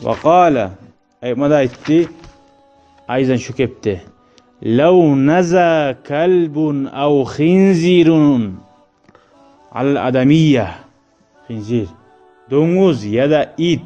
Ve kâle. Aymada etti. Ayzen şu kepti. Lev neza kalbun ev khinzirun al adamiyye. Khinzir. Domuz ya da it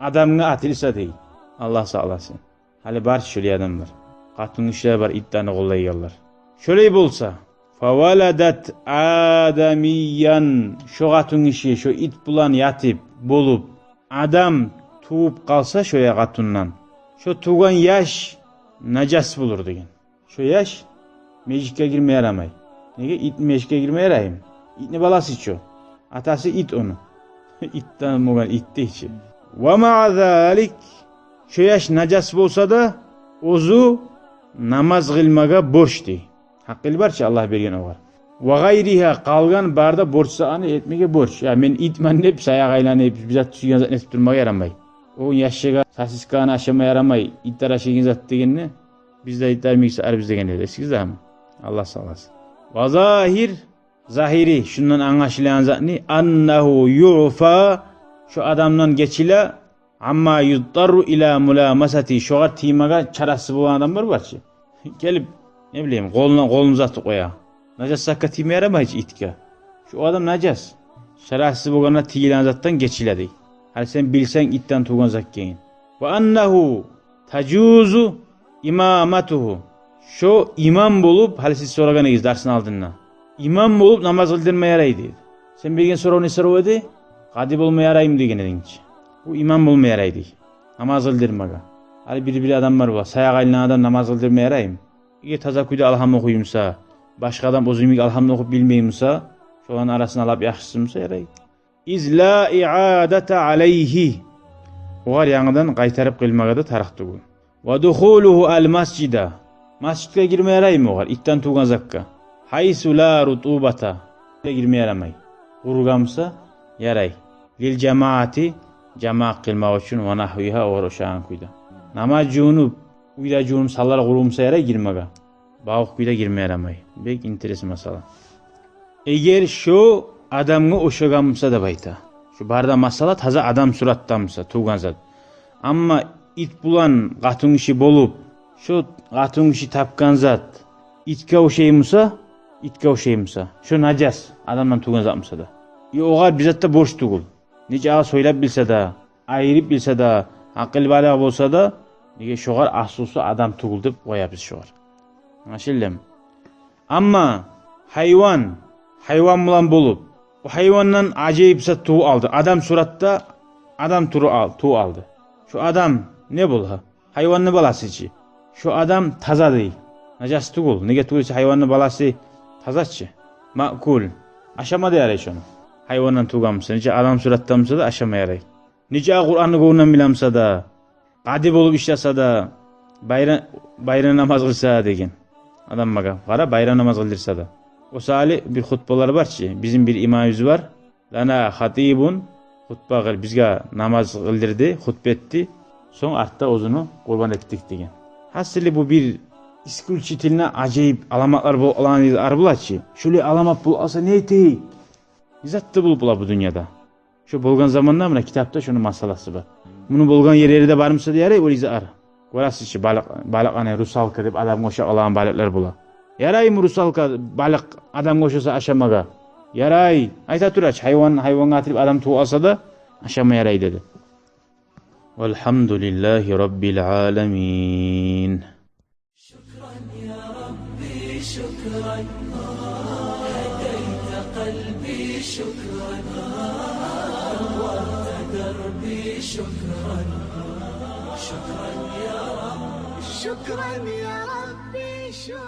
adamına atılsa değil. Allah sağlasın. Hali bar şöyle adam var. Katın işler var itlerini kollayıyorlar. Şöyle bolsa. Favaladat adamiyyan. Şu katın işi şu it bulan yatıp bolup adam tuğup kalsa şöyle katından. Şu tuğan yaş najas bulur degen. Şu yaş mecike girmeye yaramay. Nege it mecike girmeye yarayım. İt ne balası içiyor. Atası it onu. İtten mugan itti içi. Ve ma'azalik şu yaş najas bolsa da ozu namaz kılmaga borçtu. Hakkı var ki Allah bergen o var. Ve gayriha kalgan barda borçsanı etmege borç. Ya men itman hep saya aylanıp bizat tüygen zat nesip durmaga yaramay. O yaşıga sasiskana aşama yaramay. İttar aşıgin zat degenini bizde ittar mikse arbiz degen eder. Eskizde ama. Allah sağ olasın. Ve zahir zahiri şundan anlaşılan zat ni annahu yu'fa şu adamdan geçile amma yuddaru ila mulamasati şoğa timaga çarası bu adamlar var ki. Gelip ne bileyim kolunu uzatı koya. Najas sakka time yarama hiç itka. Şu adam najas. Şarasız bu tiyilen zattan geçiledi. Hal sen bilsen itten tuğan zakkeyin. Ve annahu tacuzu imamatuhu. Şu imam bulup hal siz soragana giz dersini aldığında. İmam bulup namaz kıldırmaya yaraydı. Sen bilgen soru ne soru öde? Kadib olmaya yarayım degen edince. Bu imam bulmaya yaraydı. Namaz kıldırmaga. Hal bir adam var bu. Sayak aylanan adam namaz kıldırmaya yarayım. İki tazaküde alham okuyumsa, başka adam ozumik alhamını okup bilmeyimsa, şu an arasına alap yaxşısımsa yaraydı. İz la i'adete aleyhi. Oğar yanıdan qaytarıp kılmaga da tarıqtı bu. Ve dukhuluhu al mascida. Mascidga girmeye yarayım oğar, itten tuğan zakka. Haysu la rutubata. Girmeye yaramay. Urgamsa yaray. Lil cemaati, cemaat kılmak için ve nahviha oğar o şahan kuyda. Namaz cunup, uyda junum sallar kurumsa yaray girmega. Bağık kuyda girmeye yaramay. Bek interesi masala. Eğer şu adamı oşagamsa da bayta. Şu barda masala taza adam surattamsa tuğan zat. Ama it bulan katın işi bolup, şu katın işi tapkan zat, itke oşayımsa, şu najas adamdan tuğan zatmsa da. Oğar bizatta borç tuğul. Nece ağa soylap bilse da, ayırıp bilse da, akıl bala olsa da, nege şoğar ahsusu adam tuğul deyip koyapız şoğar. Anlaşıldım. Ama hayvan bulan bolup, o hayvandan acayipse tuğu aldı. Adam suratta adam tuğu aldı. Şu adam ne bul ha? Hayvanın balası içi. Şu adam taza değil. Najas tuğul. Nege tuğul içi hayvanın balası tazaçı. Makul. Aşama da yaray şunu. Hayvandan tuğamsa, nice adam surattamsa da aşama yaray. Nice Kur'an'ı koğundan bilamsa da, kadib olup işlasa da, bayram namaz kılsa degen. Adam baka, para bayram namaz kıldırsa da. O sali bir hutbalar var ki, bizim bir imamımız var. Lana hatibun, hutba kıl, bizga namaz kıldırdı, hutbe etti. Son artta ozunu kurban ettik degen. Hasili bu bir İskul çitiline acayip alamatlar olan arbula ki, şöyle alamat bulasa neydi? İzattı bula bu dünyada. Şu bolgan zamanında mı kitapta şunun masalası var. Bunu bolgan yerleri de varmışsa diyerek o izar. Orası ki balık hani rusalka deyip adam koşa alan balıklar bula. Yaray mı rusalka balık adam koşasa aşamaga? Yaray. Ayta turaç hayvan atılıp adam tuğ alsa da aşama yaray dedi. Velhamdülillahi Rabbil alemin. Şükran ya Rabbi şükran. Hedeyte kalbi şükran. Nurta derbi şükran. Şükran ya Rabbi. Şükran ya Rabbi.